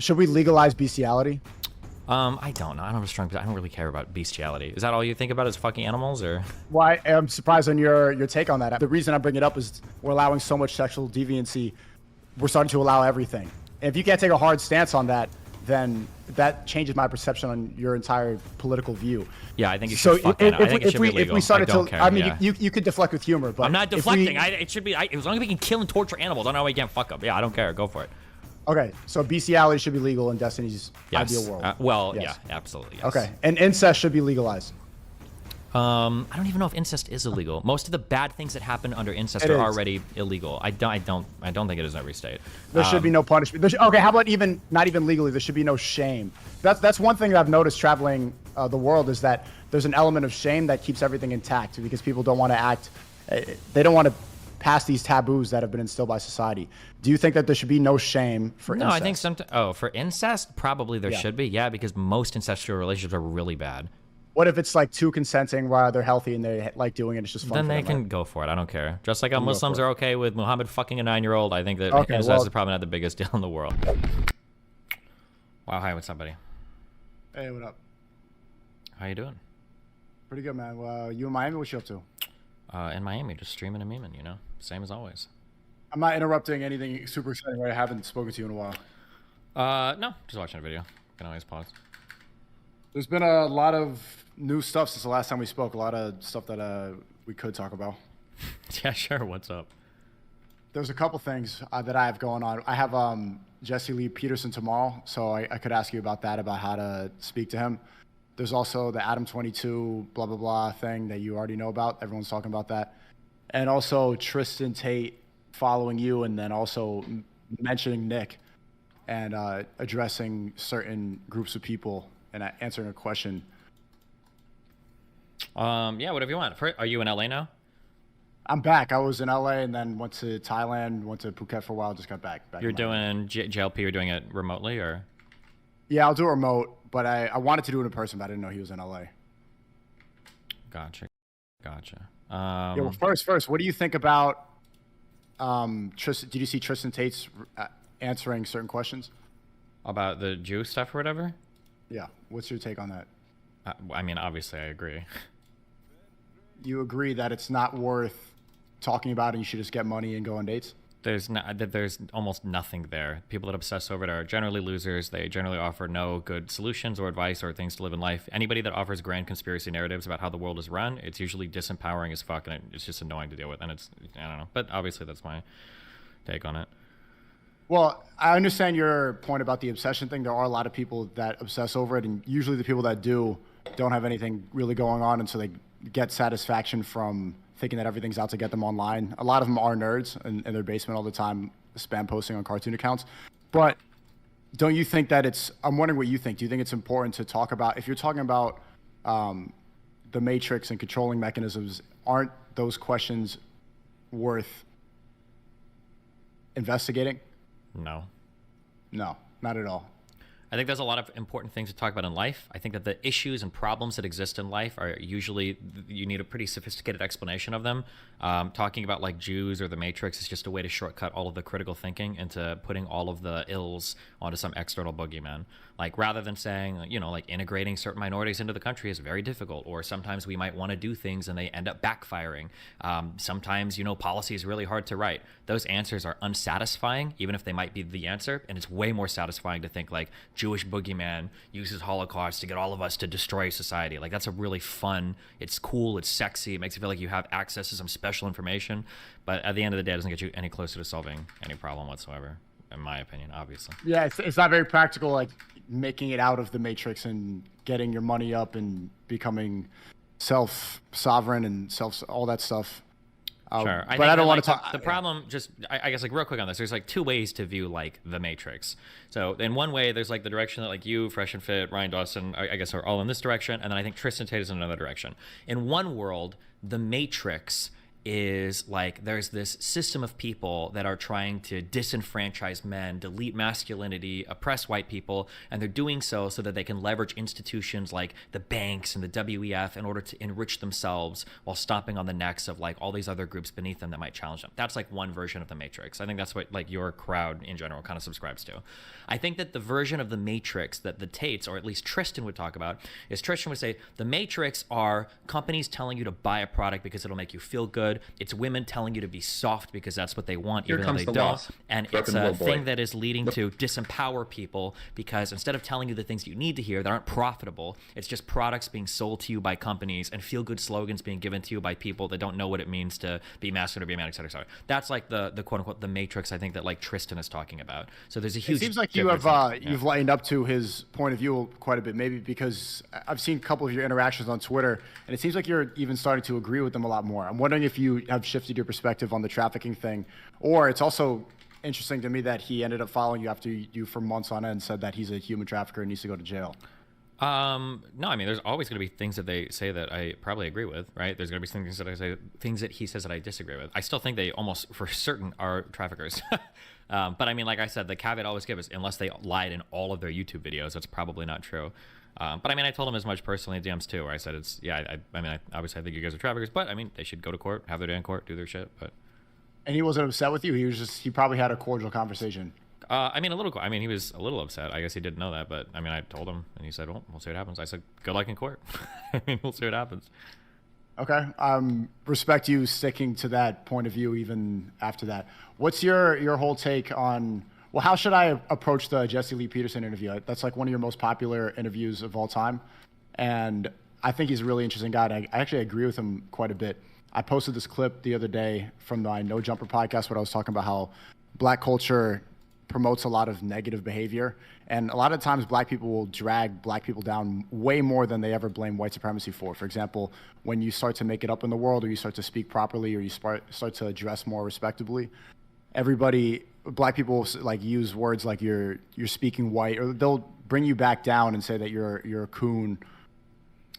Should we legalize bestiality? I don't know. I don't really care about bestiality. Is that all you think about is fucking animals, or? Well, I'm surprised on your take on that. The reason I bring it up is we're allowing so much sexual deviancy. We're starting to allow everything. And if you can't take a hard stance on that, then that changes my perception on your entire political view. Yeah, I think you should. I think it should be legal. If we started I don't care. I mean, yeah. you could deflect with humor, but I'm not deflecting. It should be. As long as we can kill and torture animals, I don't know why we can't fuck them. Yeah, I don't care. Go for it. Okay, so bestiality should be legal in Destiny's ideal world. Well, yes. Yeah, absolutely. Yes. Okay, and incest should be legalized. I don't even know if incest is illegal. Most of the bad things that happen under incest are already illegal. I don't think it is in every state. There should be no punishment. Okay, how about not even legally? There should be no shame. That's one thing that I've noticed traveling the world is that there's an element of shame that keeps everything intact because people don't want to act. They don't want to pass these taboos that have been instilled by society. Do you think that there should be no shame for incest? No, I think for incest, probably there should be. Yeah, because most incestual relationships are really bad. What if it's like two consenting while they're healthy and they like doing it? It's just fun. Then they can go for it. I don't care. Just like how Muslims are okay with Muhammad fucking a 9-year-old, I think that incest is probably not the biggest deal in the world. Wow, hi, what's up, buddy? Hey, what up? How you doing? Pretty good, man. Well, you in Miami? What you up to? In Miami, just streaming and memeing, you know? Same as always. I'm not interrupting anything super exciting, right? I haven't spoken to you in a while. No, just watching a video. Can always pause. There's been a lot of new stuff since the last time we spoke. A lot of stuff that we could talk about. Yeah, sure. What's up? There's a couple things that I have going on. I have Jesse Lee Peterson tomorrow, so I could ask you about that, about how to speak to him. There's also the Adam 22 blah, blah, blah thing that you already know about. Everyone's talking about that. And also Tristan Tate following you and then also mentioning Nick and addressing certain groups of people and answering a question. Yeah, whatever you want. Are you in LA now? I'm back. I was in LA and then went to Thailand, went to Phuket for a while, just got back. You're doing JLP, you're doing it remotely, or? Yeah, I'll do it remote, but I wanted to do it in person, but I didn't know he was in LA. Gotcha. Yeah, well, first, what do you think about Tristan? Did you see Tristan Tate's answering certain questions? About the Jew stuff or whatever? Yeah. What's your take on that? I mean, obviously, I agree. You agree that it's not worth talking about and you should just get money and go on dates? There's almost nothing there. People that obsess over it are generally losers. They generally offer no good solutions or advice or things to live in life. Anybody that offers grand conspiracy narratives about how the world is run, it's usually disempowering as fuck, and it's just annoying to deal with. And I don't know. But obviously, that's my take on it. Well, I understand your point about the obsession thing. There are a lot of people that obsess over it, and usually the people that do don't have anything really going on, and so they get satisfaction from thinking that everything's out to get them online. A lot of them are nerds in their basement all the time, spam posting on cartoon accounts. But don't you think that I'm wondering what you think. Do you think it's important to talk about, if you're talking about the Matrix and controlling mechanisms, aren't those questions worth investigating? No. No, not at all. I think there's a lot of important things to talk about in life. I think that the issues and problems that exist in life are usually, you need a pretty sophisticated explanation of them. Talking about like Jews or the Matrix is just a way to shortcut all of the critical thinking into putting all of the ills onto some external boogeyman. Like rather than saying, like integrating certain minorities into the country is very difficult, or sometimes we might want to do things and they end up backfiring. Sometimes, policy is really hard to write. Those answers are unsatisfying, even if they might be the answer. And it's way more satisfying to think like Jewish boogeyman uses Holocaust to get all of us to destroy society. Like that's a really fun, it's cool, it's sexy, it makes you feel like you have access to some special information. But at the end of the day, it doesn't get you any closer to solving any problem whatsoever, in my opinion, obviously. Yeah, it's not very practical, like making it out of the Matrix and getting your money up and becoming self-sovereign and all that stuff. Sure. But I don't want to talk. The problem, I guess, like real quick on this, there's like two ways to view like the Matrix. So in one way, there's like the direction that like you, Fresh and Fit, Ryan Dawson, I guess are all in this direction, and then I think Tristan Tate is in another direction. In one world, the Matrix is like there's this system of people that are trying to disenfranchise men, delete masculinity, oppress white people, and they're doing so that they can leverage institutions like the banks and the WEF in order to enrich themselves while stomping on the necks of like all these other groups beneath them that might challenge them. That's like one version of the Matrix. I think that's what like your crowd in general kind of subscribes to. I think that the version of the Matrix that the Tates, or at least Tristan, would talk about is Tristan would say the Matrix are companies telling you to buy a product because it'll make you feel good. It's women telling you to be soft because that's what they want, even though they don't. And it's a thing that is leading to disempower people because instead of telling you the things you need to hear that aren't profitable, it's just products being sold to you by companies and feel-good slogans being given to you by people that don't know what it means to be masculine or be a man, et cetera, et cetera. That's like the quote-unquote the Matrix, I think, that like Tristan is talking about. So there's a huge. It seems like you've lightened up to his point of view quite a bit, maybe because I've seen a couple of your interactions on Twitter, and it seems like you're even starting to agree with them a lot more. I'm wondering if you have shifted your perspective on the trafficking thing, or it's also interesting to me that he ended up following you after you for months on end said that he's a human trafficker and needs to go to jail. No, I mean, there's always going to be things that they say that I probably agree with, right? There's going to be things that I say, things that he says that I disagree with. I still think they almost for certain are traffickers. But I mean, like I said, the caveat I always give is unless they lied in all of their YouTube videos, that's probably not true. But I mean, I told him as much personally in DMs too, where I said it's, yeah, I mean, obviously I think you guys are traffickers, but I mean, they should go to court, have their day in court, do their shit. But. And he wasn't upset with you? He probably had a cordial conversation. I mean, he was a little upset. I guess he didn't know that, but I mean, I told him, and he said, "Well, we'll see what happens." I said, "Good luck in court." I mean, we'll see what happens. Okay. Respect you sticking to that point of view even after that. What's your whole take on? Well, how should I approach the Jesse Lee Peterson interview? That's like one of your most popular interviews of all time, and I think he's a really interesting guy. I actually agree with him quite a bit. I posted this clip the other day from my No Jumper podcast where I was talking about how black culture promotes a lot of negative behavior, and a lot of times black people will drag black people down way more than they ever blame white supremacy for. For example, when you start to make it up in the world, or you start to speak properly, or you start to dress more respectably, black people like use words like you're speaking white, or they'll bring you back down and say that you're a coon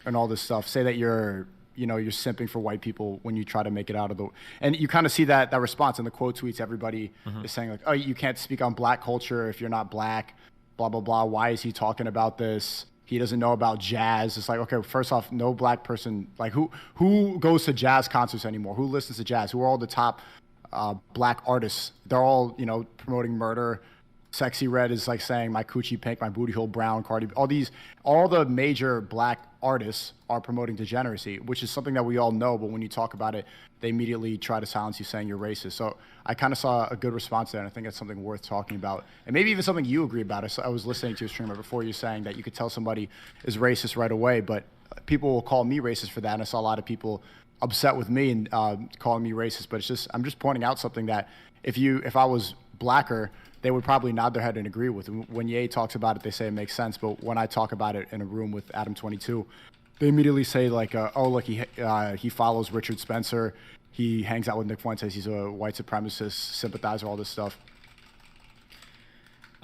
and all this stuff. Say that you're simping for white people when you try to make it out of the, and you kind of see that response in the quote tweets. Everybody is saying like, oh, you can't speak on black culture if you're not black, blah, blah, blah. Why is he talking about this? He doesn't know about jazz. It's like, okay, first off, no black person, like who goes to jazz concerts anymore? Who listens to jazz? Who are all the top black artists? They're all, promoting murder. Sexy Red is like saying my coochie pink, my booty hole brown, Cardi, all the major black artists are promoting degeneracy, which is something that we all know, but when you talk about it, they immediately try to silence you saying you're racist. So I kind of saw a good response there, and I think that's something worth talking about. And maybe even something you agree about. I was listening to a streamer before you saying that you could tell somebody is racist right away, but people will call me racist for that, and I saw a lot of people upset with me and calling me racist, but I'm just pointing out something that if I was blacker, they would probably nod their head and agree with. When Ye talks about it, they say it makes sense. But when I talk about it in a room with Adam 22, they immediately say like, oh, look, he follows Richard Spencer. He hangs out with Nick Fuentes. He's a white supremacist sympathizer, all this stuff.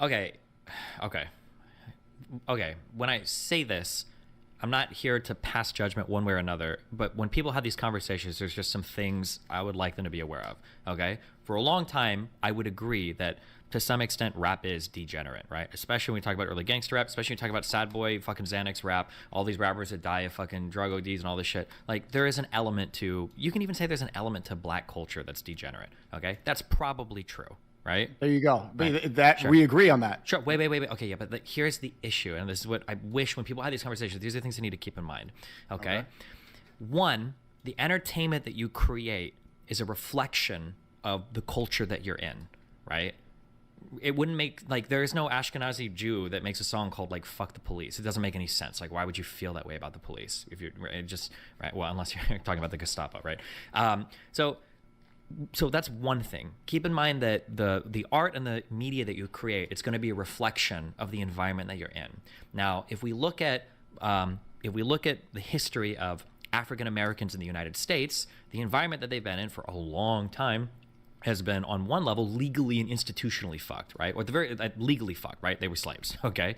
Okay. When I say this, I'm not here to pass judgment one way or another, but when people have these conversations, there's just some things I would like them to be aware of, okay? For a long time, I would agree that to some extent, rap is degenerate, right? Especially when we talk about early gangster rap, especially when we talk about sad boy, fucking Xanax rap, all these rappers that die of fucking drug ODs and all this shit. Like, there is an element to, you can even say there's an element to black culture that's degenerate, okay? That's probably true, right? There you go. Right. Sure. We agree on that. Sure. Wait. Okay, yeah, but here's the issue, and this is what I wish when people have these conversations, these are things they need to keep in mind, okay? One, the entertainment that you create is a reflection of the culture that you're in, right? It wouldn't make, like, there is no Ashkenazi Jew that makes a song called, like, fuck the police. It doesn't make any sense. Like, why would you feel that way about the police if you're right? Well, unless you're talking about the Gestapo, right? So that's one thing. Keep in mind that the art and the media that you create, it's going to be a reflection of the environment that you're in. Now, if we look at the history of African Americans in the United States, the environment that they've been in for a long time has been, on one level, legally and institutionally fucked, right? Or legally fucked, right? They were slaves, okay?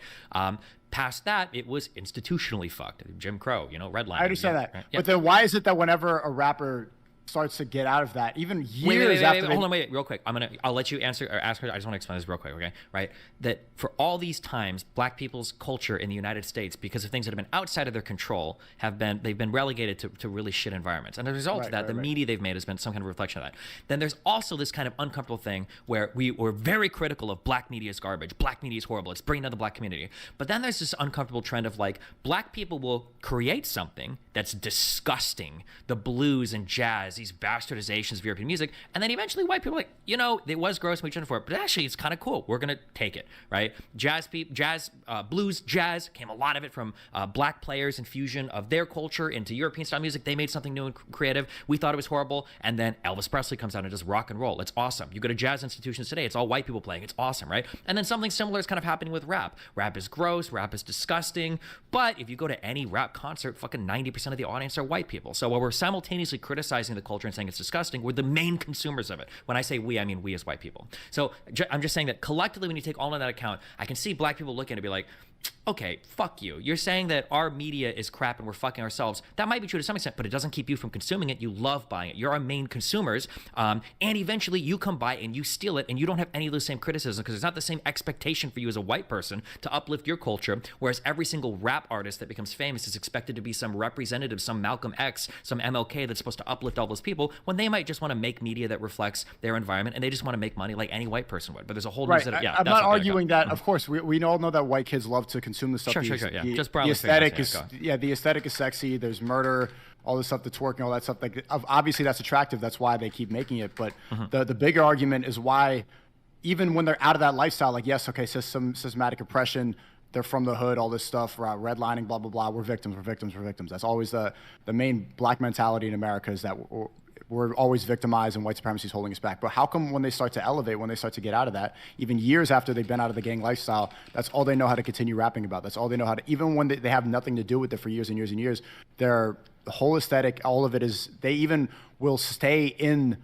Past that, it was institutionally fucked. Jim Crow, redlining. I understand that. Right? Yeah. But then why is it that whenever a rapper starts to get out of that, even Wait, years after hold on, wait, real quick. I'll let you answer or ask her. I just want to explain this real quick, okay? Right? That for all these times, black people's culture in the United States, because of things that have been outside of their control, they've been relegated to really shit environments. And as a result of that, the media they've made has been some kind of reflection of that. Then there's also this kind of uncomfortable thing where we're very critical of black media is garbage. Black media is horrible. It's bringing down the black community. But then there's this uncomfortable trend of like, black people will create something that's disgusting. The blues and jazz, these bastardizations of European music, and then eventually white people are like, you know, it was gross and we shouldn't for it, but actually it's kind of cool. We're gonna take it, right? Blues, jazz came a lot of it from black players and fusion of their culture into European style music. They made something new and creative. We thought it was horrible, and then Elvis Presley comes out and does rock and roll. It's awesome. You go to jazz institutions today, it's all white people playing. It's awesome, right? And then something similar is kind of happening with rap. Rap is gross, rap is disgusting, but if you go to any rap concert, fucking 90% of the audience are white people. So while we're simultaneously criticizing the culture and saying it's disgusting, we're the main consumers of it. When I say we, I mean we as white people. So I'm just saying that collectively, when you take all of that account, I can see black people looking to be like, okay, fuck you. You're saying that our media is crap and we're fucking ourselves. That might be true to some extent, but it doesn't keep you from consuming it. You love buying it. You're our main consumers. And eventually you come by and you steal it, and you don't have any of those same criticisms because there's not the same expectation for you as a white person to uplift your culture. Whereas every single rap artist that becomes famous is expected to be some representative, some Malcolm X, some MLK that's supposed to uplift all those people, when they might just want to make media that reflects their environment and they just want to make money like any white person would. But there's a whole new set of, I'm not arguing that. Of course, we all know that white kids love to consume the stuff. Sure. Yeah. Just the aesthetic is the aesthetic is sexy. There's murder, all this stuff, the twerking, all that stuff. Like obviously that's attractive. That's why they keep making it. But the bigger argument is why, even when they're out of that lifestyle, like yes, okay, systematic oppression. They're from the hood, all this stuff, redlining, blah blah blah. We're victims. That's always the main black mentality in America, is that we're always victimized and white supremacy is holding us back. But how come when they start to elevate, when they start to get out of that, even years after they've been out of the gang lifestyle, that's all they know how to continue rapping about. That's all they know how to, even when they have nothing to do with it for years and years and years, their whole aesthetic, all of it is, they even will stay in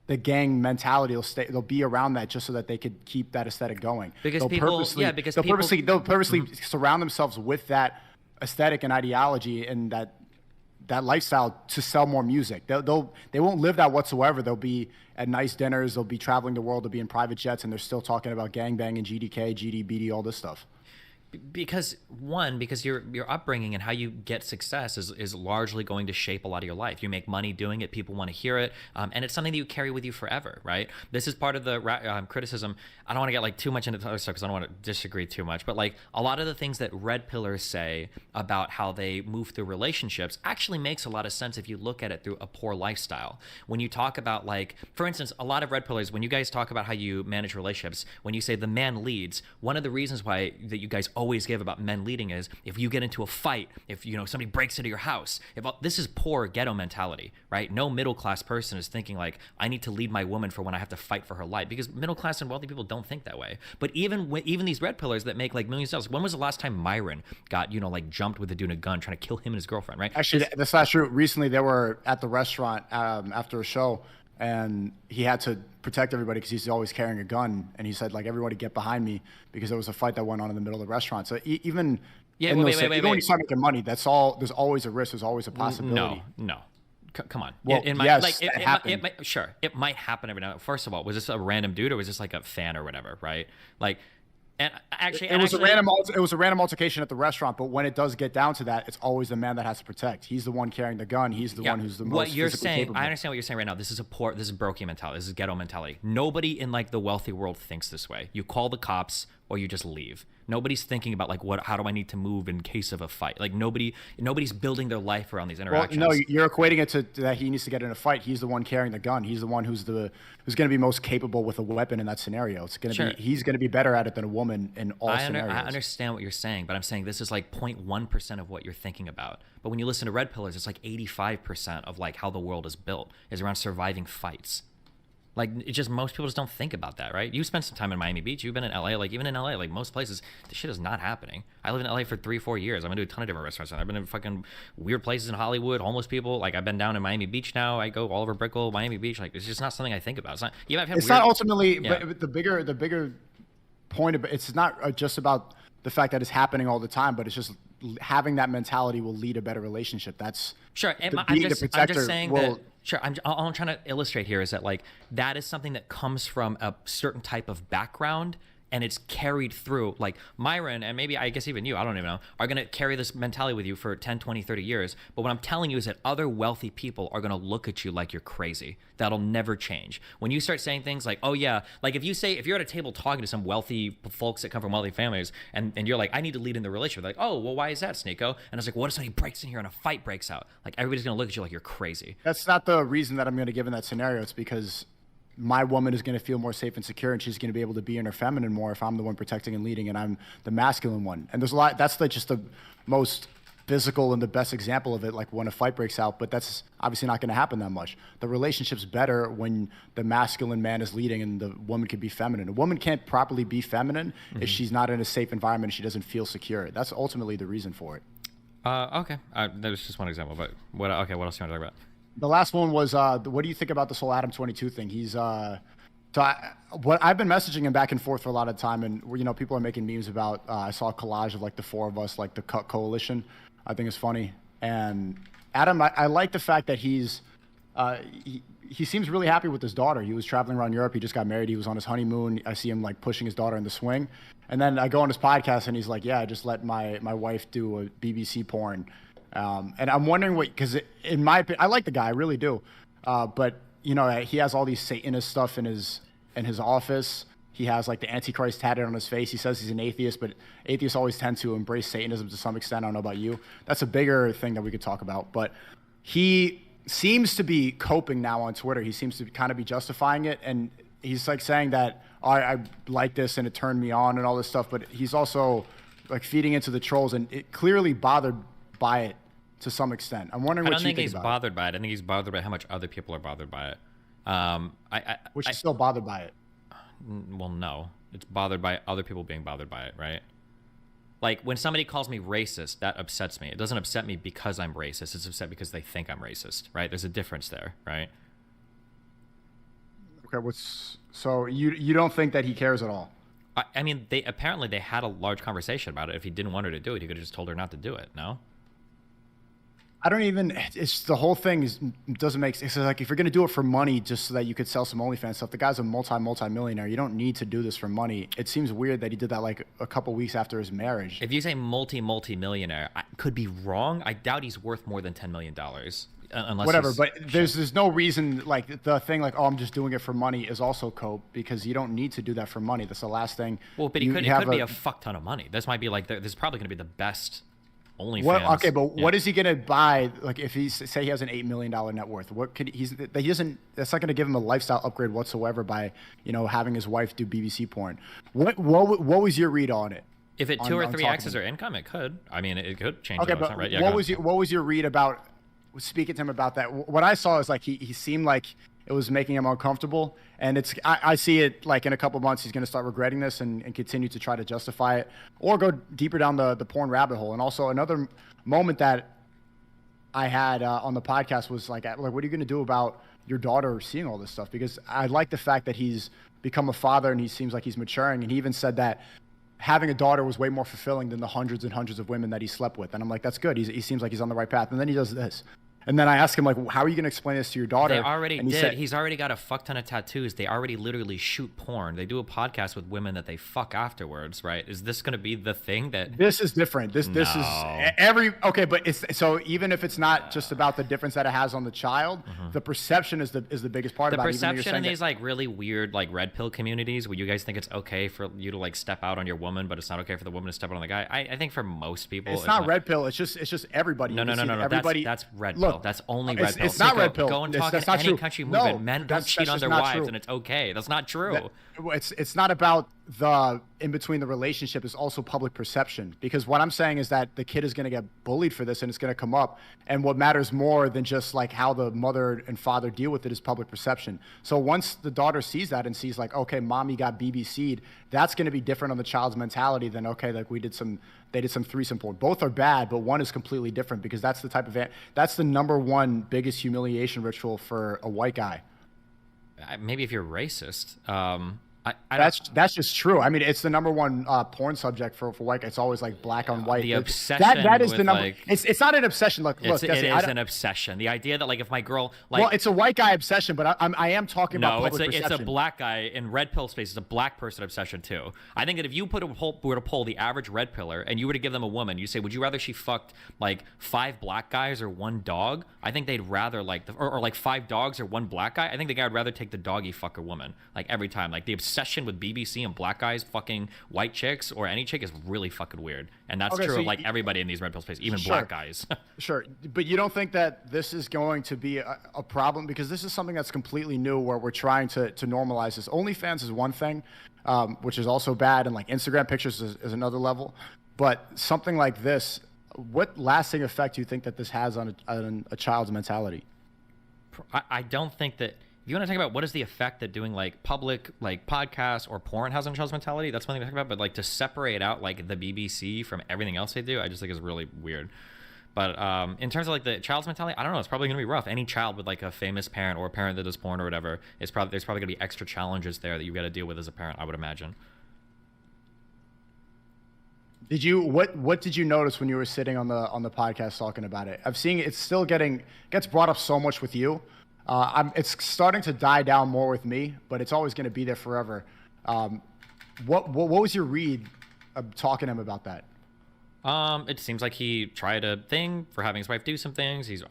the gang mentality. They'll be around that just so that they could keep that aesthetic going. Because they'll purposely surround themselves with that aesthetic and ideology and that lifestyle to sell more music. They won't live that whatsoever. They'll be at nice dinners. They'll be traveling the world. They'll be in private jets, and they're still talking about gangbang and GDK, GDBD, all this stuff. Because your upbringing and how you get success is largely going to shape a lot of your life. You make money doing it, people want to hear it, and it's something that you carry with you forever, right? This is part of the criticism. I don't want to get like too much into other stuff because I don't want to disagree too much, but like a lot of the things that red pillars say about how they move through relationships actually makes a lot of sense if you look at it through a poor lifestyle. When you talk about, like, for instance, a lot of red pillars, when you guys talk about how you manage relationships, when you say the man leads, one of the reasons why that you guys always give about men leading is if you get into a fight, if somebody breaks into your house, this is poor ghetto mentality, right? No middle class person is thinking like, I need to lead my woman for when I have to fight for her life, because middle class and wealthy people don't think that way. But even these red pillars that make like millions of dollars, when was the last time Myron got like jumped with a dude in a gun trying to kill him and his girlfriend, right? Actually, that's not true. Recently they were at the restaurant after a show, and he had to protect everybody because he's always carrying a gun. And he said, like, everybody get behind me, because there was a fight that went on in the middle of the restaurant. So even when you start making money, that's all. There's always a risk. There's always a possibility. No. Come on. Well, it might happen every now. First of all, was this a random dude or was this like a fan or whatever, right? Like, and it was a random altercation at the restaurant. But when it does get down to that, it's always the man that has to protect. He's the one carrying the gun. He's the one who's the most what you're physically saying. capable. I understand what you're saying right now. This is broky mentality. This is ghetto mentality. Nobody in like the wealthy world thinks this way. You call the cops or you just leave. Nobody's thinking about like how do I need to move in case of a fight? Like nobody's building their life around these interactions. Well, no, you're equating it to that he needs to get in a fight. He's the one carrying the gun. He's the one who's going to be most capable with a weapon in that scenario. He's going to be better at it than a woman in all scenarios. I understand what you're saying, but I'm saying this is like 0.1% of what you're thinking about. But when you listen to red pillars, it's like 85% of like how the world is built is around surviving fights. Like, it's just most people just don't think about that, right? You spent some time in Miami Beach. You've been in LA. Like, even in LA, like most places, this shit is not happening. I lived in LA for 3-4 years. I've been to a ton of different restaurants. I've been in fucking weird places in Hollywood, homeless people. Like, I've been down in Miami Beach now. I go all over Brickell, Miami Beach. Like, it's just not something I think about. It's not ultimately, but the bigger point of it's not just about the fact that it's happening all the time, but it's just having that mentality will lead a better relationship. That's sure. being the I'm protector just saying will, that. Sure. All I'm trying to illustrate here is that like that is something that comes from a certain type of background. And it's carried through. Like Myron, and maybe I guess even you, I don't even know, are going to carry this mentality with you for 10, 20, 30 years. But what I'm telling you is that other wealthy people are going to look at you like you're crazy. That'll never change. When you start saying things like, oh yeah, like if you're at a table talking to some wealthy folks that come from wealthy families, and you're like, I need to lead in the relationship. They're like, oh, well, why is that, SNEAKO? And I was like, what if somebody breaks in here and a fight breaks out? Like everybody's going to look at you like you're crazy. that's not the reason that I'm going to give in that scenario. It's because my woman is going to feel more safe and secure, and she's going to be able to be in her feminine more if I'm the one protecting and leading and I'm the masculine one. And there's a lot, that's like just the most physical and the best example of it, like when a fight breaks out, but that's obviously not going to happen that much. The relationship's better when the masculine man is leading and the woman can be feminine. A woman can't properly be feminine if she's not in a safe environment and she doesn't feel secure. That's ultimately the reason for it. Okay. That was just one example, but what else do you want to talk about? The last one was, what do you think about this whole Adam 22 thing? He's, what I've been messaging him back and forth for a lot of time, and you know, people are making memes about. I saw a collage of like the four of us, like the Cut Coalition. I think it's funny. And Adam, I like the fact that he seems really happy with his daughter. He was traveling around Europe. He just got married. He was on his honeymoon. I see him like pushing his daughter in the swing. And then I go on his podcast and he's like, yeah, I just let my wife do a BBC porn. And I'm wondering because in my opinion, I like the guy, I really do. But you know, he has all these Satanist stuff in his office. He has like the Antichrist tatted on his face. He says he's an atheist, but atheists always tend to embrace Satanism to some extent. I don't know about you. That's a bigger thing that we could talk about. But he seems to be coping now on Twitter. He seems to kind of be justifying it. And he's like saying that I like this and it turned me on and all this stuff. But he's also like feeding into the trolls and it clearly bothered by it to some extent. I'm wondering what you think about it. I don't think he's bothered by it. I think he's bothered by how much other people are bothered by it. Which is still bothered by it. Well, no. It's bothered by other people being bothered by it, right? Like, when somebody calls me racist, that upsets me. It doesn't upset me because I'm racist. It's upset because they think I'm racist, right? There's a difference there, right? Okay, so you don't think that he cares at all? I mean, they had a large conversation about it. If he didn't want her to do it, he could have just told her not to do it, no? I don't even, it's the whole thing doesn't make sense. It's like if you're going to do it for money just so that you could sell some OnlyFans stuff, the guy's a multi-millionaire. You don't need to do this for money. It seems weird that he did that like a couple weeks after his marriage. If you say multi-millionaire, I could be wrong. I doubt he's worth more than $10 million. Unless whatever, but there's no reason, like the thing like, oh, I'm just doing it for money is also cope because you don't need to do that for money. That's the last thing. Well, but it could be a fuck ton of money. This might be like, this is probably going to be the best OnlyFans. Okay, but what is he gonna buy? Like, if he say he has an $8 million net worth, what could he doesn't? That's not gonna give him a lifestyle upgrade whatsoever by having his wife do BBC porn. What was your read on it? If it 2 or 3x's her income, it could. I mean, it could change. Okay, but right? Yeah, what was your read about speaking to him about that? What I saw is like he seemed like it was making him uncomfortable, and I see it like in a couple months he's going to start regretting this and continue to try to justify it or go deeper down the porn rabbit hole. And also another moment that I had on the podcast was like what are you going to do about your daughter seeing all this stuff? Because I like the fact that he's become a father and he seems like he's maturing, and he even said that having a daughter was way more fulfilling than the hundreds and hundreds of women that he slept with. And I'm like, that's good. He seems like he's on the right path. And then he does this. And then I asked him, like, how are you going to explain this to your daughter? They already did. He's already got a fuck ton of tattoos. They already literally shoot porn. They do a podcast with women that they fuck afterwards, right? Is this going to be the thing that... This is different. This is okay, but it's so even if it's not just about the difference that it has on the child, the perception is the biggest part about it. The perception in these like really weird like red pill communities where you guys think it's okay for you to like step out on your woman, but it's not okay for the woman to step out on the guy. I think for most people... It's not red pill. It's just everybody. No. Everybody, that's red pill. That's only red pill. It's not red pill. Go and talk in any country movement. Men don't cheat on their wives, and it's okay. That's not true. It's not about the in between the relationship. Is also public perception. Because what I'm saying is that the kid is going to get bullied for this, and it's going to come up. And what matters more than just like how the mother and father deal with it is public perception. So once the daughter sees that and sees like, okay, mommy got BBC'd, that's going to be different on the child's mentality than okay, like they did some threesome porn. Both are bad, but one is completely different because that's the type of that's the number one biggest humiliation ritual for a white guy. Maybe if you're racist, I don't. That's just true. I mean, it's the number one porn subject for white guys. It's always like black on white. The That obsession is the with, number. like, It's not an obsession. Look, it Jesse, is an obsession. The idea that like if my girl like well, it's a white guy obsession, but I am talking about no, public perception. it's a black guy in red pill space. It's a black person obsession too. I think that if you were to poll the average red pillar and you were to give them a woman, you say, would you rather she fucked like 5 black guys or 1 dog? I think they'd rather like or like 5 dogs or 1 black guy. I think the guy would rather take the doggy fuck a woman like every time. Like the obsession with BBC and black guys fucking white chicks or any chick is really fucking weird, and that's true of like everybody in these red pill space, even black guys. Sure, but you don't think that this is going to be a problem, because this is something that's completely new where we're trying to normalize this. OnlyFans is one thing, which is also bad, and like Instagram pictures is another level, but something like this, what lasting effect do you think that this has on a child's mentality? I don't think that. If you want to talk about what is the effect that doing like public like podcasts or porn has on child's mentality, that's one thing to talk about. But like to separate out like the BBC from everything else they do, I just think is really weird. But in terms of like the child's mentality, I don't know. It's probably gonna be rough. Any child with like a famous parent or a parent that does porn or whatever, there's probably gonna be extra challenges there that you've got to deal with as a parent, I would imagine. What did you notice when you were sitting on the podcast talking about it? I've seen it's still gets brought up so much with you. It's starting to die down more with me, but it's always going to be there forever. What was your read of talking to him about that? It seems like he tried a thing for having his wife do some things. He's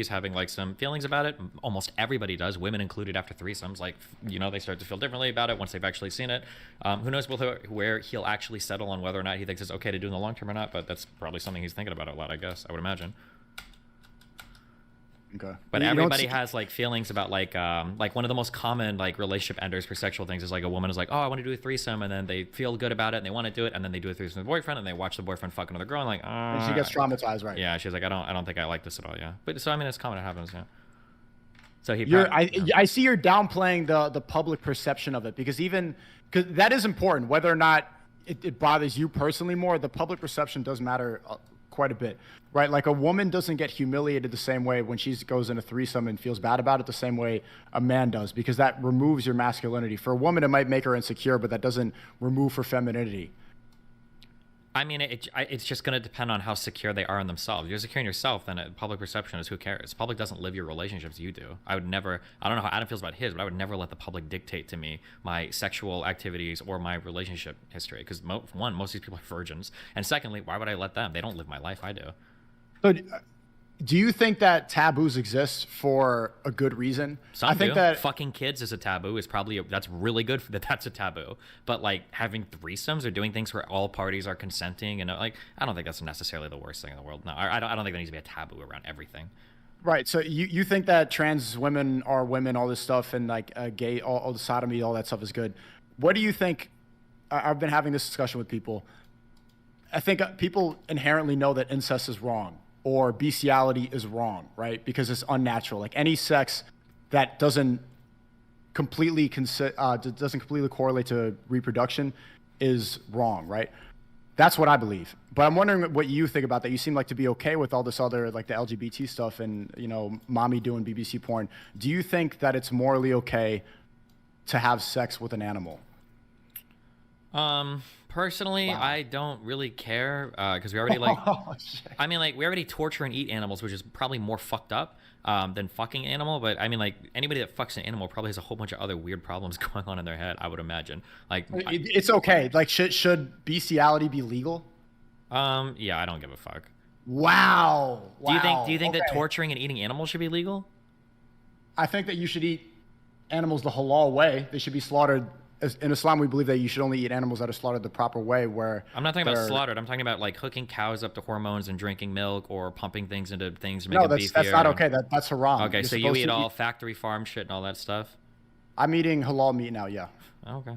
having like some feelings about it. Almost everybody does, women included, after threesomes. Like, you know, they start to feel differently about it once they've actually seen it. Who knows where he'll actually settle on whether or not he thinks it's okay to do in the long term or not, but that's probably something he's thinking about a lot, I guess, I would imagine. Okay. But everybody has like feelings about like one of the most common like relationship enders for sexual things is like a woman is like, oh, I want to do a threesome, and then they feel good about it and they want to do it, and then they do a threesome with a boyfriend and they watch the boyfriend fuck another girl and like, and she gets traumatized, right? Yeah, she's like, I don't think I like this at all. Yeah, but so I mean, it's common, it happens. Yeah. So I see you're downplaying the public perception of it, because that is important, whether or not it bothers you personally more. The public perception does matter quite a bit, right? Like a woman doesn't get humiliated the same way when she goes in a threesome and feels bad about it the same way a man does, because that removes your masculinity. For a woman, it might make her insecure, but that doesn't remove her femininity. I mean, it's just going to depend on how secure they are in themselves. If you're secure in yourself, then public perception is who cares. Public doesn't live your relationships, you do. I don't know how Adam feels about his, but I would never let the public dictate to me my sexual activities or my relationship history. Because one, most of these people are virgins. And secondly, why would I let them? They don't live my life, I do. So do you think that taboos exist for a good reason? I think that fucking kids is a taboo. That's really good that's a taboo. But like having threesomes or doing things where all parties are consenting and like, I don't think that's necessarily the worst thing in the world. No, I don't think there needs to be a taboo around everything. Right. So you think that trans women are women, all this stuff, and like gay, all the sodomy, all that stuff is good. What do you think? I've been having this discussion with people. I think people inherently know that incest is wrong, or bestiality is wrong, right? Because it's unnatural. Like any sex that doesn't completely correlate to reproduction is wrong, right? That's what I believe. But I'm wondering what you think about that. You seem like to be okay with all this other, like the LGBT stuff and, you know, mommy doing BBC porn. Do you think that it's morally okay to have sex with an animal? Personally, wow. I don't really care because we already we already torture and eat animals, which is probably more fucked up than fucking animal. But I mean, like anybody that fucks an animal probably has a whole bunch of other weird problems going on in their head, I would imagine. Like it's okay. Like should bestiality be legal? Yeah, I don't give a fuck. Wow. Do you think that torturing and eating animals should be legal? I think that you should eat animals the halal way. They should be slaughtered. In Islam, we believe that you should only eat animals that are slaughtered the proper way. Where I'm not talking about slaughtered. I'm talking about like hooking cows up to hormones and drinking milk or pumping things into things to make them beefier. That's not okay. That's haram. Okay, so you eat all factory farm shit and all that stuff? I'm eating halal meat now, yeah. Okay.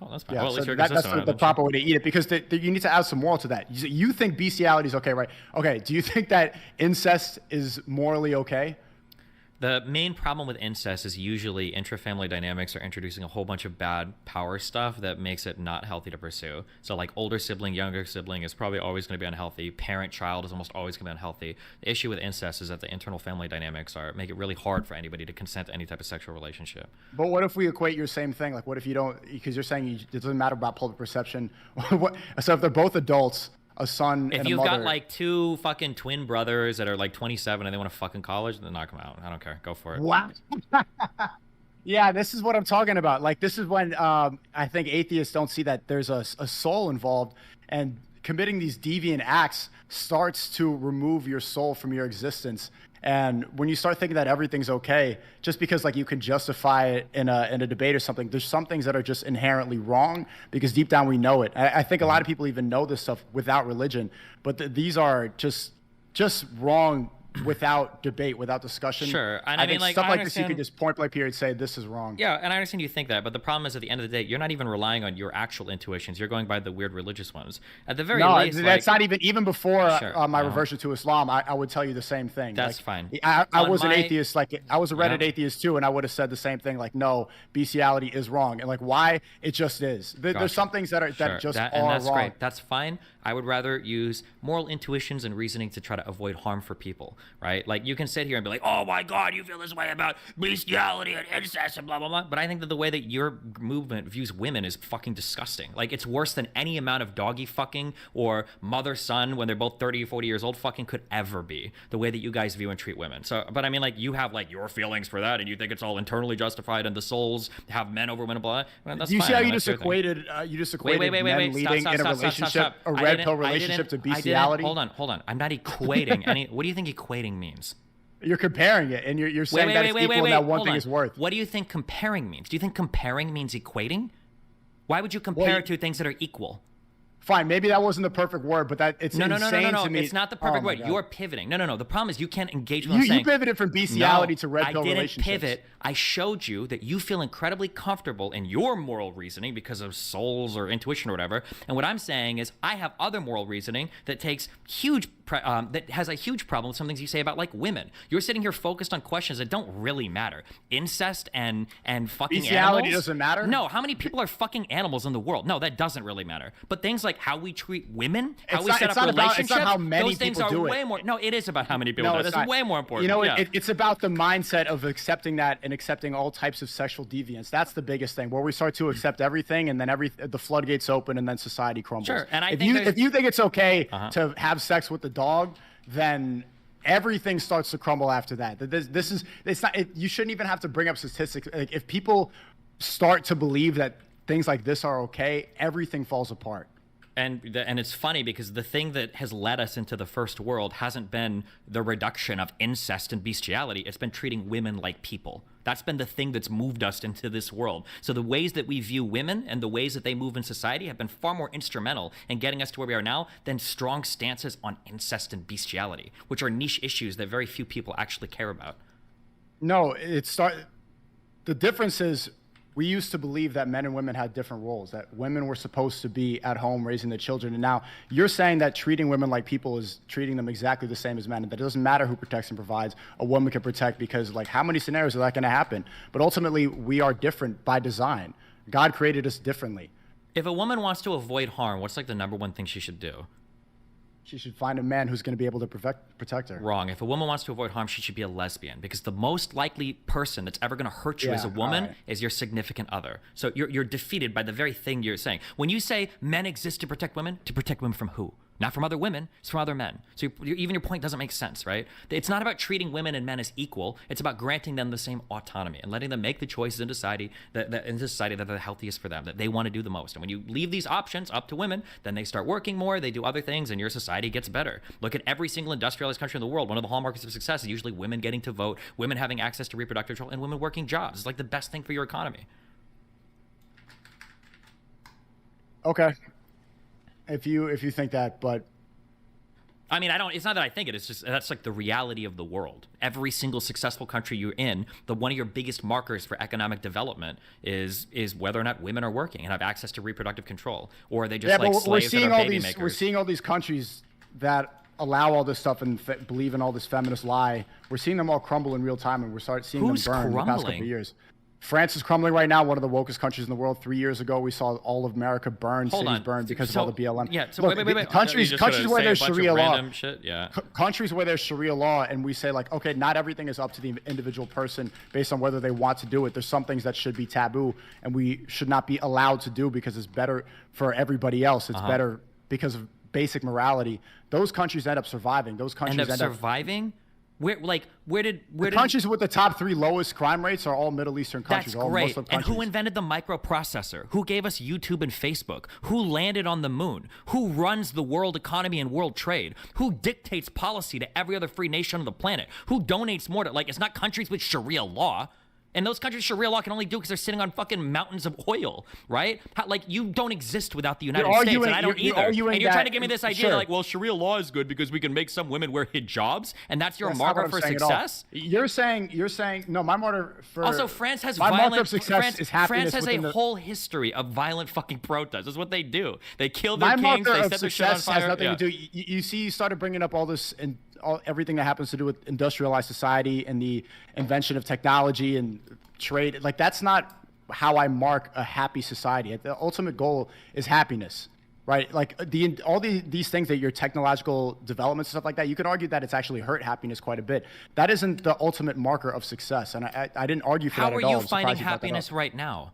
Oh, that's fine. Yeah, well, at least that's the proper way to eat it, because you need to add some moral to that. You think bestiality is okay, right? Okay, do you think that incest is morally okay? The main problem with incest is usually intrafamily dynamics are introducing a whole bunch of bad power stuff that makes it not healthy to pursue. So like older sibling, younger sibling is probably always going to be unhealthy. Parent-child is almost always going to be unhealthy. The issue with incest is that the internal family dynamics make it really hard for anybody to consent to any type of sexual relationship. But what if we equate your same thing? Like, what if you don't? Because you're saying it doesn't matter about public perception. So if they're both adults, a son and a mother. If you've got like two fucking twin brothers that are like 27 and they want to fucking college, then knock them out. I don't care. Go for it. Wow. Yeah, this is what I'm talking about. Like, this is when I think atheists don't see that there's a soul involved, and committing these deviant acts starts to remove your soul from your existence. And when you start thinking that everything's okay, just because like you can justify it in a debate or something, there's some things that are just inherently wrong because deep down we know it. I think a lot of people even know this stuff without religion, but these are just wrong without debate, without discussion. Sure. And I mean, think like, stuff I like this, you understand- could just point blank period say this is wrong. Yeah, and I understand you think that, but the problem is at the end of the day, you're not even relying on your actual intuitions. You're going by the weird religious ones. At the very No, least, that's like, not even before Sure, my no. reversion to Islam. I would tell you the same thing. That's like, fine. I On was an my- atheist. Like I was a Reddit Yeah. atheist too, and I would have said the same thing. Like, no, bestiality is wrong, and like why it just is. There's Gotcha. some things that Sure. just and are that's wrong. great. That's fine. I would rather use moral intuitions and reasoning to try to avoid harm for people, right? Like you can sit here and be like, oh my God, you feel this way about bestiality and incest and blah, blah, blah. But I think that the way that your movement views women is fucking disgusting. Like it's worse than any amount of doggy fucking or mother-son when they're both 30 or 40 years old fucking could ever be, the way that you guys view and treat women. So, but I mean, like you have like your feelings for that and you think it's all internally justified and the souls have men over women, blah, blah. Well, that's Do you fine. see how I mean, you that's just your thing. equated men leading Stop, in a stop, relationship, a I red didn't- pill I relationship to didn't- bestiality? Hold on. I'm not equating any. What do you think equating means? You're comparing it, and you're saying that it's equal and that one thing is worth. What do you think comparing means? Do you think comparing means equating? Why would you compare two things that are equal? Fine, maybe that wasn't the perfect word, but it's insane to me. It's not the perfect Oh my word. God. You're pivoting. No. The problem is you can't engage with what I'm You saying. pivoted from bestiality No, to red pill I didn't relationships. pivot. I showed you that you feel incredibly comfortable in your moral reasoning because of souls or intuition or whatever. And what I'm saying is I have other moral reasoning that takes that has a huge problem with some things you say about like women. You're sitting here focused on questions that don't really matter. Incest and fucking Bestiality animals. doesn't matter? No. How many people are fucking animals in the world? No, that doesn't really matter. But things like how we treat women, how It's we not- set it's up not about- relationships, it's not how many those things people are do it. way more. No, it is about how many people No, do it. it's That's not. way more important. You know, Yeah. it's about the mindset of accepting that and accepting all types of sexual deviance. That's the biggest thing, where we start to accept everything, and then the floodgates open, and then society crumbles. Sure, and I if think if you think it's okay Uh-huh. to have sex with the dog, then everything starts to crumble after that. It's not. You shouldn't even have to bring up statistics. Like if people start to believe that things like this are okay, everything falls apart. And it's funny because the thing that has led us into the first world hasn't been the reduction of incest and bestiality. It's been treating women like people. That's been the thing that's moved us into this world. So the ways that we view women and the ways that they move in society have been far more instrumental in getting us to where we are now than strong stances on incest and bestiality, which are niche issues that very few people actually care about. No, the difference is we used to believe that men and women had different roles, that women were supposed to be at home raising the children. And now you're saying that treating women like people is treating them exactly the same as men, and that it doesn't matter who protects and provides, a woman can protect, because like how many scenarios are that going to happen? But ultimately we are different by design. God created us differently. If a woman wants to avoid harm, what's like the number one thing she should do? She should find a man who's going to be able to protect her. Wrong. If a woman wants to avoid harm, she should be a lesbian, because the most likely person that's ever going to hurt you as a woman all right. is your significant other. So you're defeated by the very thing you're saying. When you say men exist to protect women from who? Not from other women, it's from other men. So even your point doesn't make sense, right? It's not about treating women and men as equal. It's about granting them the same autonomy and letting them make the choices in society that are the healthiest for them, that they want to do the most. And when you leave these options up to women, then they start working more, they do other things, and your society gets better. Look at every single industrialized country in the world. One of the hallmarks of success is usually women getting to vote, women having access to reproductive control, and women working jobs. It's like the best thing for your economy. Okay. If you think that, but I mean, it's not that I think it. It's just that's like the reality of the world. Every single successful country you're in, one of your biggest markers for economic development is whether or not women are working and have access to reproductive control, or are they just like slaves that are baby makers. We're seeing all these countries that allow all this stuff and believe in all this feminist lie, we're seeing them all crumble in real time, and we're seeing them burn in the past couple of years. France is crumbling right now, one of the wokest countries in the world. 3 years ago, we saw all of America burn, cities burn because of all the BLM. Yeah, so look, wait. Countries where there's Sharia law, yeah. countries where there's Sharia law, and we say like, okay, not everything is up to the individual person based on whether they want to do it. There's some things that should be taboo, and we should not be allowed to do because it's better for everybody else. It's better because of basic morality. Those countries end up surviving. Those countries end up surviving. Where did countries with the top 3 lowest crime rates are all Middle Eastern countries. That's all great. Muslim countries. And who invented the microprocessor? Who gave us YouTube and Facebook? Who landed on the moon? Who runs the world economy and world trade? Who dictates policy to every other free nation on the planet? Who donates more to, like, it's not countries with Sharia law. And those countries Sharia law can only do because they're sitting on fucking mountains of oil, right? Like, you don't exist without the United States, and I don't either. And you're trying to give me this idea like, well, Sharia law is good because we can make some women wear hijabs, and that's your marker for success? You're saying, no, my marker for... Also, France has France has a whole history of violent fucking protests. That's what they do. They kill their kings, they set their shit on fire. Has nothing to do... You see, you started bringing up all this... and everything that happens to do with industrialized society and the invention of technology and trade, like that's not how I mark a happy society. The ultimate goal is happiness, right? Like these things that your technological developments and stuff like that, you could argue that it's actually hurt happiness quite a bit. That isn't the ultimate marker of success, and I didn't argue for that at all. How are you finding happiness right now?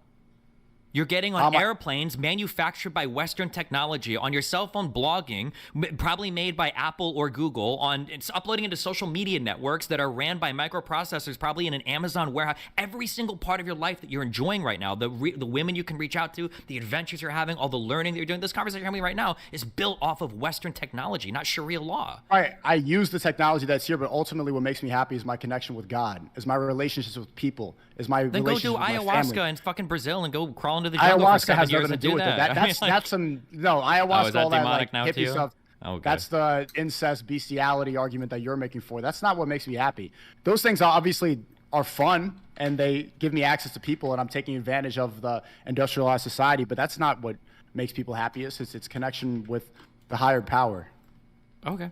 You're getting on airplanes manufactured by Western technology, on your cell phone blogging, probably made by Apple or Google, it's uploading into social media networks that are ran by microprocessors, probably in an Amazon warehouse. Every single part of your life that you're enjoying right now, the women you can reach out to, the adventures you're having, all the learning that you're doing, this conversation you're having right now is built off of Western technology, not Sharia law. I use the technology that's here, but ultimately what makes me happy is my connection with God, is my relationships with people, is my relationships with my family. Then go do ayahuasca in fucking Brazil and go crawl into the jungle for 7 years and do that. That's some ayahuasca, is that all that demonic like now hippie to you? stuff. Okay. That's the incest bestiality argument that you're making for. That's not what makes me happy. Those things obviously are fun and they give me access to people and I'm taking advantage of the industrialized society, but that's not what makes people happiest. It's its connection with the higher power. Okay.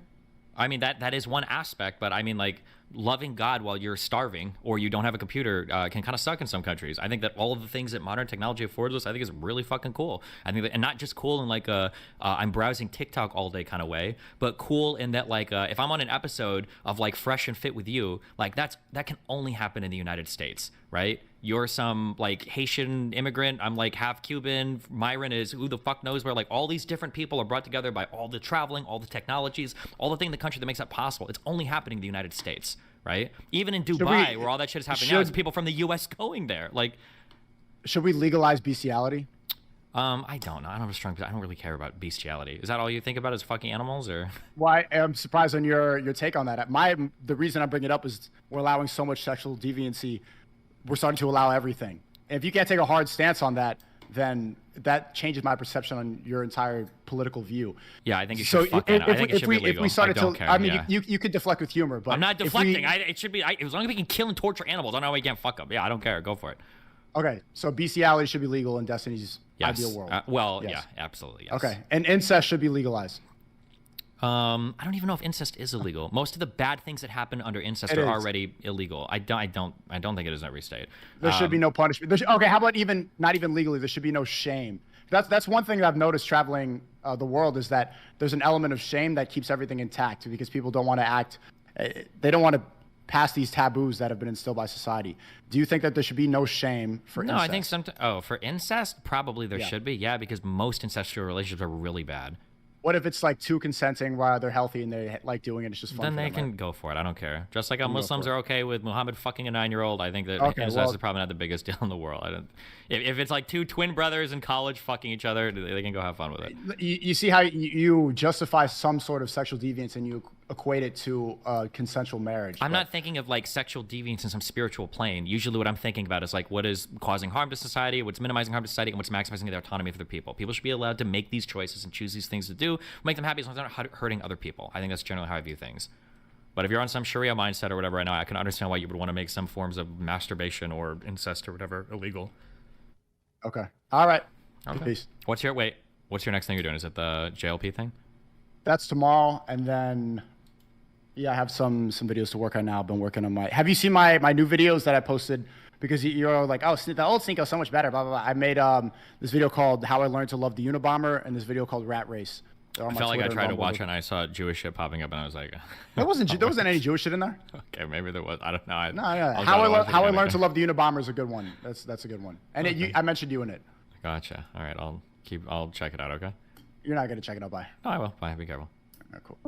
I mean, that is one aspect, but I mean, like, loving God while you're starving or you don't have a computer can kind of suck in some countries. I think that all of the things that modern technology affords us, I think is really fucking cool. I think that, and not just cool in like a I'm browsing TikTok all day kind of way, but cool in that like if I'm on an episode of like Fresh and Fit with You, like that can only happen in the United States, right? You're some like Haitian immigrant. I'm like half Cuban. Myron is who the fuck knows where. Like all these different people are brought together by all the traveling, all the technologies, all the thing in the country that makes that possible. It's only happening in the United States, right? Even in Dubai, where all that shit is happening now, it's people from the U.S. going there. Like, should we legalize bestiality? I don't know. I don't really care about bestiality. Is that all you think about is fucking animals, or? Well, I'm surprised on your take on that. The reason I bring it up is we're allowing so much sexual deviancy. We're starting to allow everything. And if you can't take a hard stance on that, then that changes my perception on your entire political view. Yeah, I think you should fucking. I think it should be legal. If we started I don't care. I mean, you could deflect with humor, but I'm not deflecting. It should be. As long as we can kill and torture animals, I don't know why we can't fuck them. Yeah, I don't care. Go for it. Okay, so bestiality should be legal in Destiny's ideal world. Yeah, absolutely. Yes. Okay, and incest should be legalized. I don't even know if incest is illegal. Most of the bad things that happen under incest are already illegal. I don't think it is in every state. There should be no punishment. Okay, how about not even legally? There should be no shame. That's one thing that I've noticed traveling the world is that there's an element of shame that keeps everything intact because people don't want to act. They don't want to pass these taboos that have been instilled by society. Do you think that there should be no shame for incest? No, I think for incest, probably there should be. Yeah, because most incestual relationships are really bad. What if it's like two consenting while they're healthy and they like doing it? It's just fun. Then they can go for it. I don't care. Just like how Muslims are okay with Muhammad fucking a 9-year-old, I think that incest is probably not the biggest deal in the world. If it's like two twin brothers in college fucking each other, they can go have fun with it. You see how you justify some sort of sexual deviance and you equate it to consensual marriage. I'm not thinking of like sexual deviance in some spiritual plane. Usually what I'm thinking about is like what is causing harm to society, what's minimizing harm to society, and what's maximizing their autonomy for their people. People should be allowed to make these choices and choose these things to do, make them happy as long as they're not hurting other people. I think that's generally how I view things. But if you're on some Sharia mindset or whatever right now, I can understand why you would want to make some forms of masturbation or incest or whatever illegal. Okay. All right. Okay. Peace. What's your next thing you're doing? Is it the JLP thing? That's tomorrow, and then yeah, I have some videos to work on now. I've been working on my. Have you seen my new videos that I posted? Because you're like, oh, the old SNEAKO is so much better. Blah blah blah. I made this video called "How I Learned to Love the Unabomber" and this video called "Rat Race." I felt like I tried to watch it and I saw Jewish shit popping up and I was like, there wasn't any Jewish shit in there. Okay, maybe there was. I don't know. No. How I Learned to Love the Unabomber is a good one. That's a good one. And okay. I mentioned you in it. Gotcha. All right, I'll check it out. Okay. You're not gonna check it out. Bye. No, I will. Bye. Be careful. All right, cool.